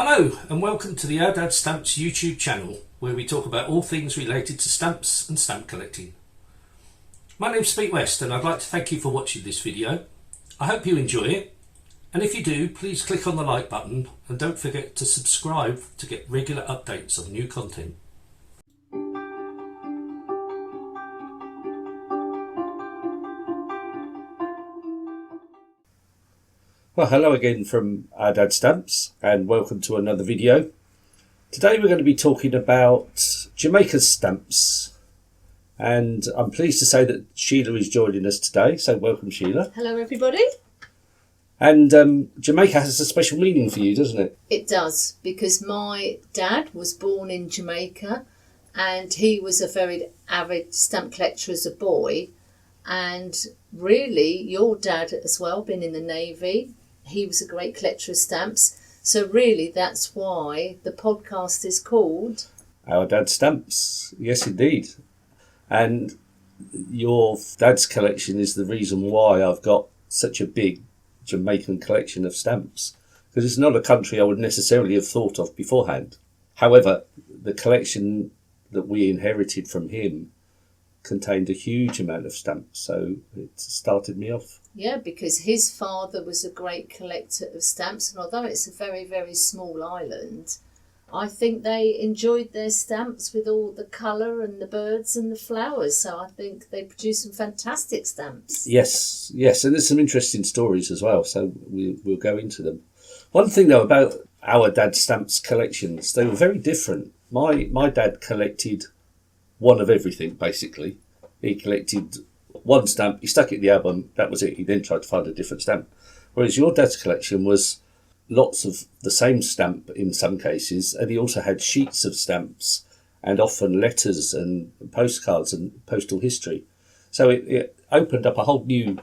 Hello and welcome to the Ourdadsstamps YouTube channel, where we talk about all things related to stamps and stamp collecting. My name's Pete West and I'd like to thank you for watching this video. I hope you enjoy it, and if you do, please click on the like button and don't forget to subscribe to get regular updates of new content. Well, hello again from Ourdadsstamps and welcome to another video. Today we're going to be talking about Jamaica's stamps, and I'm pleased to say that Sheila is joining us today, so welcome Sheila. Hello everybody. And Jamaica has a special meaning for you, doesn't it? It does, because my dad was born in Jamaica and he was a very avid stamp collector as a boy, and really your dad as well, been in the Navy. He was a great collector of stamps. So really that's why the podcast is called Ourdadsstamps. Yes, indeed. And your dad's collection is the reason why I've got such a big Jamaican collection of stamps, because it's not a country I would necessarily have thought of beforehand. However, the collection that we inherited from him contained a huge amount of stamps, so it started me off. Yeah, because his father was a great collector of stamps, and although it's a very, very small island, I think they enjoyed their stamps with all the colour and the birds and the flowers, so I think they produced some fantastic stamps. Yes, and there's some interesting stories as well, so we'll go into them. One thing though about our dad's stamps collections, they were very different. My dad collected one of everything, basically. He collected one stamp, he stuck it in the album, that was it. He then tried to find a different stamp. Whereas your dad's collection was lots of the same stamp in some cases, and he also had sheets of stamps and often letters and postcards and postal history. So it opened up a whole new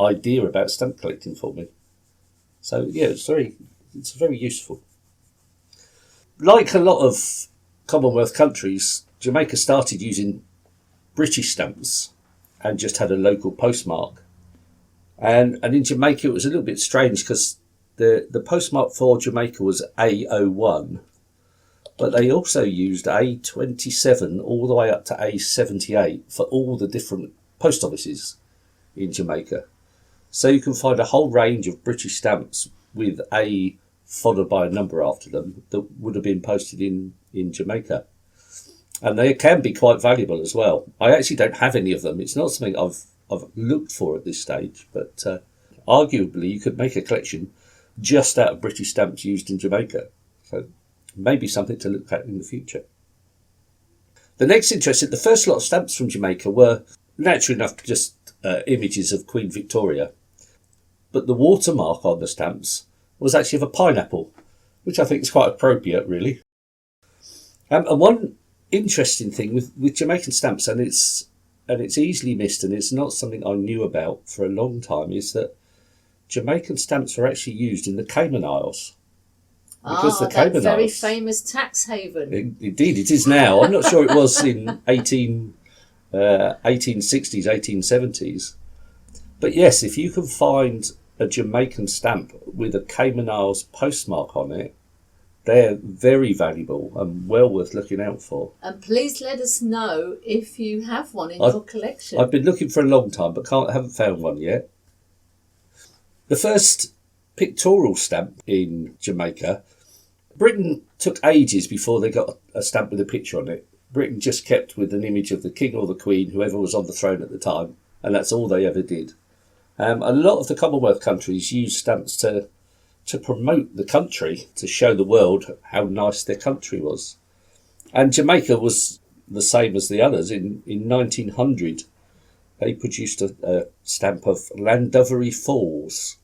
idea about stamp collecting for me. So yeah, it's very useful. Like a lot of Commonwealth countries, Jamaica started using British stamps and just had a local postmark. And in Jamaica it was a little bit strange because the postmark for Jamaica was A01, but they also used A27 all the way up to A78 for all the different post offices in Jamaica. So you can find a whole range of British stamps with A followed by a number after them that would have been posted in Jamaica. And they can be quite valuable as well. I actually don't have any of them. It's not something I've looked for at this stage, but arguably you could make a collection just out of British stamps used in Jamaica. So maybe something to look at in the future. The next the first lot of stamps from Jamaica were naturally enough just images of Queen Victoria. But the watermark on the stamps was actually of a pineapple, which I think is quite appropriate, really. And one interesting thing with Jamaican stamps, and it's easily missed, and it's not something I knew about for a long time, is that Jamaican stamps were actually used in the Cayman Islands. Because the Cayman Islands, very famous tax haven. Indeed, it is now. I'm not sure it was in 1860s, 1870s. But yes, if you can find a Jamaican stamp with a Cayman Islands postmark on it, they're very valuable and well worth looking out for. And please let us know if you have one in your collection. I've been looking for a long time, but haven't found one yet. The first pictorial stamp in Jamaica, Britain took ages before they got a stamp with a picture on it. Britain just kept with an image of the king or the queen, whoever was on the throne at the time, and that's all they ever did. A lot of the Commonwealth countries used stamps to promote the country, to show the world how nice their country was. And Jamaica was the same as the others. In 1900, they produced a stamp of Llandovery Falls,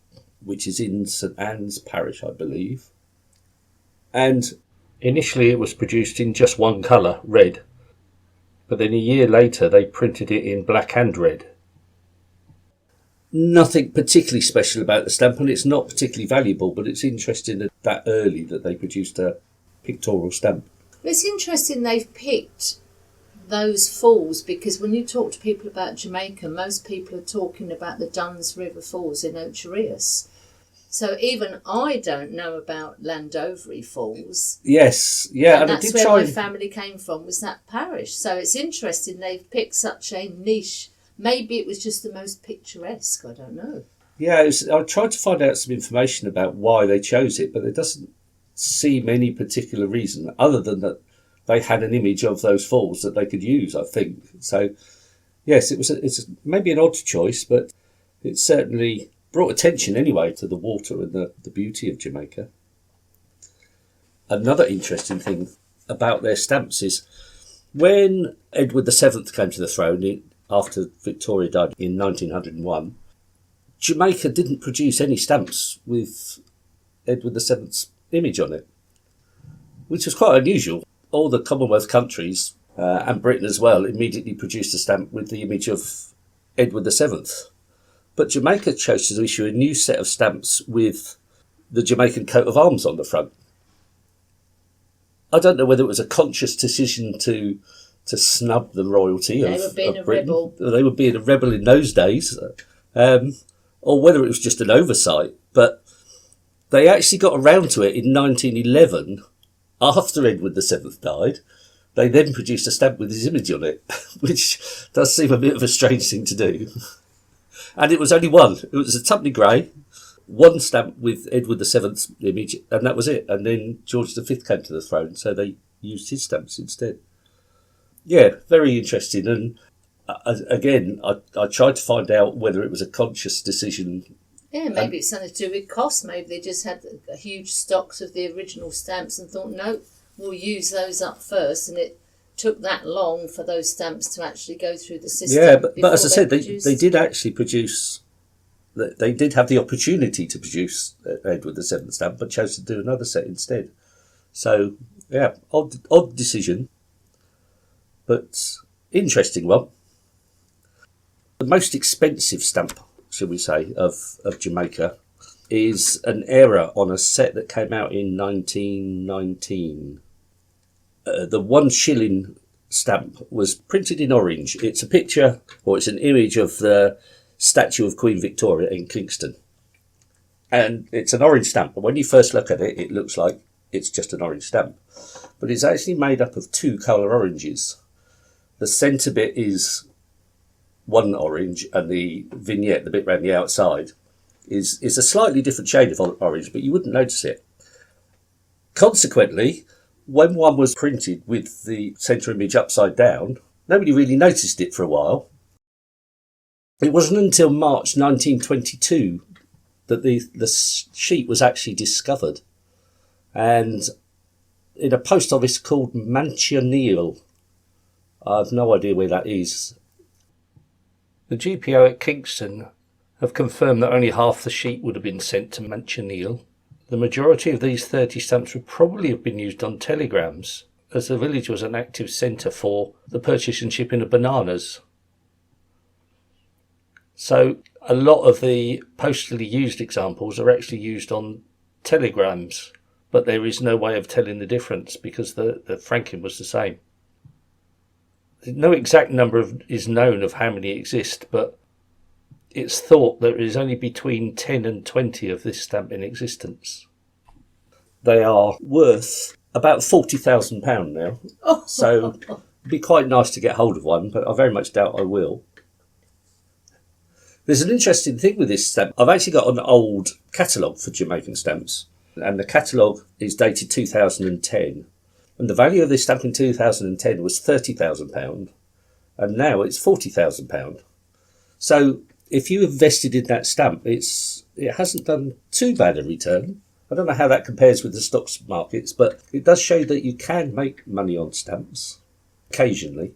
which is in St Anne's Parish, I believe. And initially it was produced in just one colour, red. But then a year later they printed it in black and red. Nothing particularly special about the stamp, and it's not particularly valuable, but it's interesting that early that they produced a pictorial stamp. It's interesting they've picked those falls, because when you talk to people about Jamaica, most people are talking about the Duns River Falls in Ourdadsstamps. So even I don't know about Llandovery Falls. Yes, yeah, And I that's did where try. my family came from, was that parish. So it's interesting they've picked such a niche. Maybe it was just the most picturesque, I don't know. Yeah, I tried to find out some information about why they chose it, but there doesn't seem any particular reason other than that they had an image of those falls that they could use, I think. So, yes, it's maybe an odd choice, but it certainly brought attention anyway to the water and the beauty of Jamaica. Another interesting thing about their stamps is when Edward VII came to the throne after Victoria died in 1901, Jamaica didn't produce any stamps with Edward VII's image on it, which was quite unusual. All the Commonwealth countries, and Britain as well, immediately produced a stamp with the image of Edward VII. But Jamaica chose to issue a new set of stamps with the Jamaican coat of arms on the front. I don't know whether it was a conscious decision to snub the royalty They were being of a Britain. rebel. They were being a rebel in those days, or whether it was just an oversight. But they actually got around to it in 1911, after Edward VII died. They then produced a stamp with his image on it, which does seem a bit of a strange thing to do. And it was only one. It was a tuppenny grey, one stamp with Edward VII's image, and that was it. And then George V came to the throne, so they used his stamps instead. Yeah, very interesting. And again, I tried to find out whether it was a conscious decision. Yeah, maybe it's something to do with cost. Maybe they just had huge stocks of the original stamps and thought, no, we'll use those up first. And it took that long for those stamps to actually go through the system. Yeah, but as I said, they produced. did actually produce. They did have the opportunity to produce Edward VII stamp, but chose to do another set instead. So, yeah, odd decision, but interesting one. The most expensive stamp, shall we say, of Jamaica is an error on a set that came out in 1919. The 1 shilling stamp was printed in orange. It's a picture, or it's an image of the statue of Queen Victoria in Kingston. And it's an orange stamp. But when you first look at it, it looks like it's just an orange stamp. But it's actually made up of 2 colour oranges. The centre bit is one orange, and the vignette, the bit around the outside, is a slightly different shade of orange, but you wouldn't notice it. Consequently, when one was printed with the centre image upside down, nobody really noticed it for a while. It wasn't until March 1922 that the sheet was actually discovered, and in a post office called Manchester. I have no idea where that is. The GPO at Kingston have confirmed that only half the sheet would have been sent to Manchester. The majority of these 30 stamps would probably have been used on telegrams, as the village was an active centre for the purchase and shipping of bananas. So a lot of the postally used examples are actually used on telegrams, but there is no way of telling the difference because the franking was the same. No exact number is known of how many exist, but it's thought there is only between 10 and 20 of this stamp in existence. They are worth about £40,000 now, so it'd be quite nice to get hold of one, but I very much doubt I will. There's an interesting thing with this stamp. I've actually got an old catalogue for Jamaican stamps, and the catalogue is dated 2010. And the value of this stamp in 2010 was £30,000, and now it's £40,000. So if you invested in that stamp, it hasn't done too bad a return. I don't know how that compares with the stocks markets, but it does show that you can make money on stamps occasionally.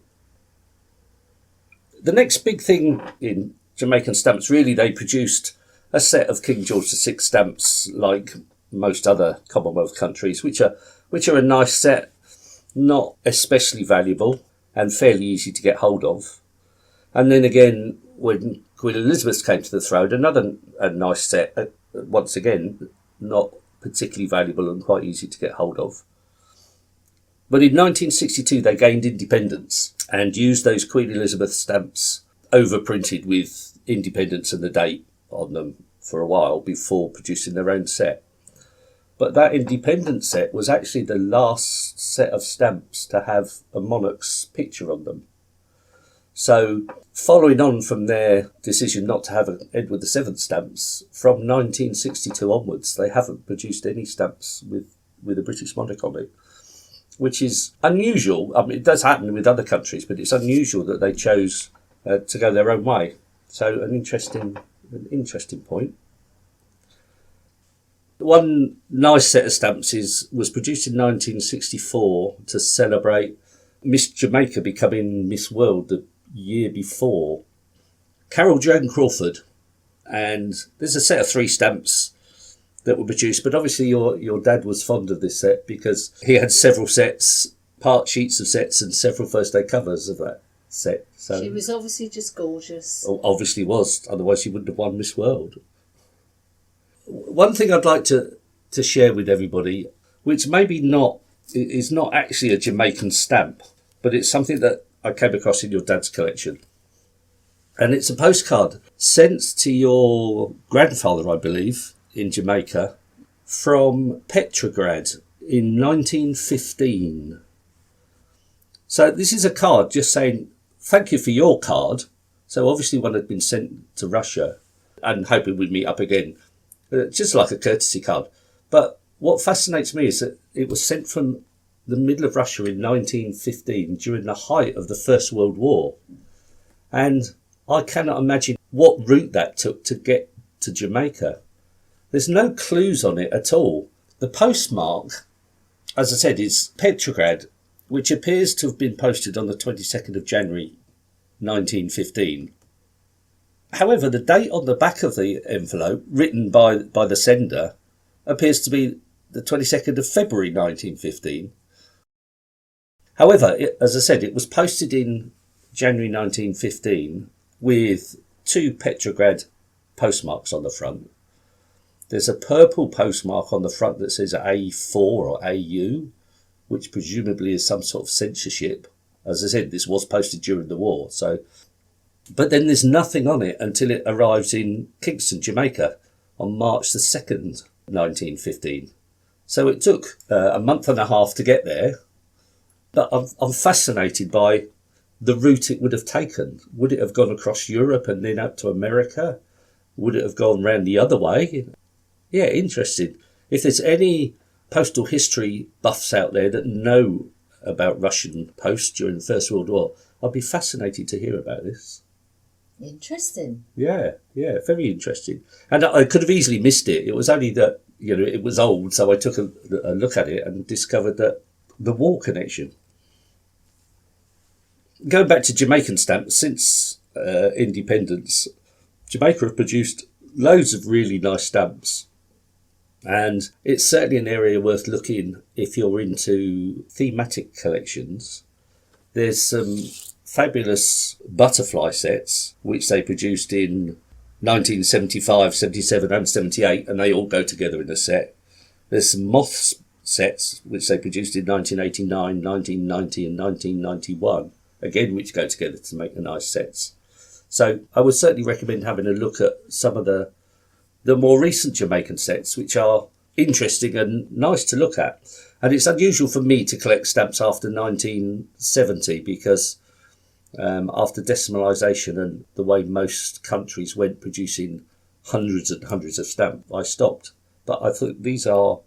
The next big thing in Jamaican stamps, really, they produced a set of King George VI stamps like most other Commonwealth countries, which are a nice set, not especially valuable and fairly easy to get hold of. And then again, when Queen Elizabeth came to the throne, a nice set, once again, not particularly valuable and quite easy to get hold of. But in 1962, they gained independence and used those Queen Elizabeth stamps overprinted with independence and the date on them for a while before producing their own set. But that independent set was actually the last set of stamps to have a monarch's picture on them. So, following on from their decision not to have an Edward VII stamps, from 1962 onwards, they haven't produced any stamps with a British monarch on it, which is unusual. I mean, it does happen with other countries, but it's unusual that they chose to go their own way. So, an interesting point. One nice set of stamps was produced in 1964 to celebrate Miss Jamaica becoming Miss World the year before. Carol Joan Crawford, and there's a set of 3 stamps that were produced, but obviously your dad was fond of this set because he had several sets, part sheets of sets, and several first day covers of that set. So she was obviously just gorgeous. Obviously was, otherwise she wouldn't have won Miss World. One thing I'd like to share with everybody, which maybe is not actually a Jamaican stamp, but it's something that I came across in your dad's collection. And it's a postcard sent to your grandfather, I believe, in Jamaica, from Petrograd in 1915. So this is a card just saying, thank you for your card. So obviously one had been sent to Russia and hoping we'd meet up again. Just like a courtesy card. But what fascinates me is that it was sent from the middle of Russia in 1915 during the height of the First World War. And I cannot imagine what route that took to get to Jamaica. There's no clues on it at all. The postmark, as I said, is Petrograd, which appears to have been posted on the 22nd of January 1915. However, the date on the back of the envelope, written by the sender, appears to be the 22nd of February 1915. However, as I said, it was posted in January 1915 with 2 Petrograd postmarks on the front. There's a purple postmark on the front that says A4 or AU, which presumably is some sort of censorship. As I said, this was posted during the war, so... But then there's nothing on it until it arrives in Kingston, Jamaica, on March the 2nd, 1915. So it took a month and a half to get there. But I'm fascinated by the route it would have taken. Would it have gone across Europe and then out to America? Would it have gone round the other way? Yeah, interesting. If there's any postal history buffs out there that know about Russian posts during the First World War, I'd be fascinated to hear about this. Interesting. Yeah, very interesting. And I could have easily missed it. It was only that, it was old, so I took a look at it and discovered that the war connection. Going back to Jamaican stamps, since independence, Jamaica have produced loads of really nice stamps. And it's certainly an area worth looking if you're into thematic collections. There's some fabulous butterfly sets, which they produced in 1975, 77 and 78, and they all go together in a set. There's some moths sets, which they produced in 1989, 1990 and 1991, again, which go together to make the nice sets. So I would certainly recommend having a look at some of the more recent Jamaican sets, which are interesting and nice to look at. And it's unusual for me to collect stamps after 1970 because after decimalisation and the way most countries went producing hundreds and hundreds of stamps, I stopped. But I thought these are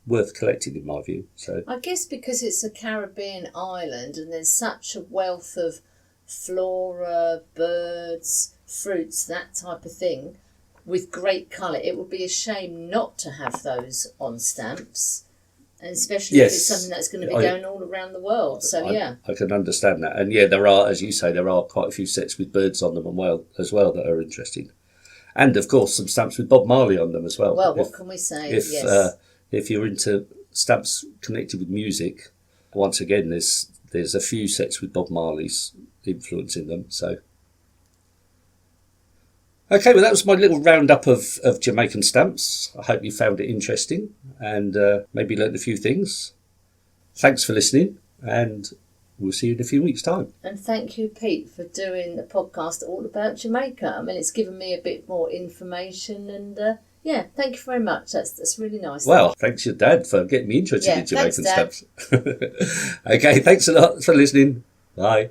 worth collecting in my view. So I guess because it's a Caribbean island and there's such a wealth of flora, birds, fruits, that type of thing, with great colour, it would be a shame not to have those on stamps. And especially if it's something that's going to be going all around the world. So, I can understand that. And yeah, there are, as you say, there are quite a few sets with birds on them as well that are interesting. And, of course, some stamps with Bob Marley on them as well. Well, what can we say? If you're into stamps connected with music, once again, there's a few sets with Bob Marley's influence in them. So, okay, well, that was my little roundup of Jamaican stamps. I hope you found it interesting and maybe learned a few things. Thanks for listening, and we'll see you in a few weeks' time. And thank you, Pete, for doing the podcast all about Jamaica. I mean, it's given me a bit more information and, thank you very much. That's really nice. Well, thanks your dad for getting me interested in Jamaican stamps. Okay, thanks a lot for listening. Bye.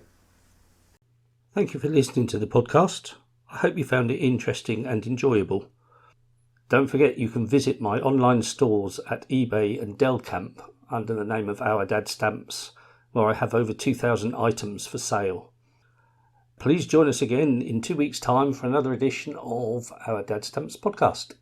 Thank you for listening to the podcast. I hope you found it interesting and enjoyable. Don't forget you can visit my online stores at eBay and Delcamp under the name of Ourdadsstamps, where I have over 2,000 items for sale. Please join us again in 2 weeks' time for another edition of Ourdadsstamps podcast.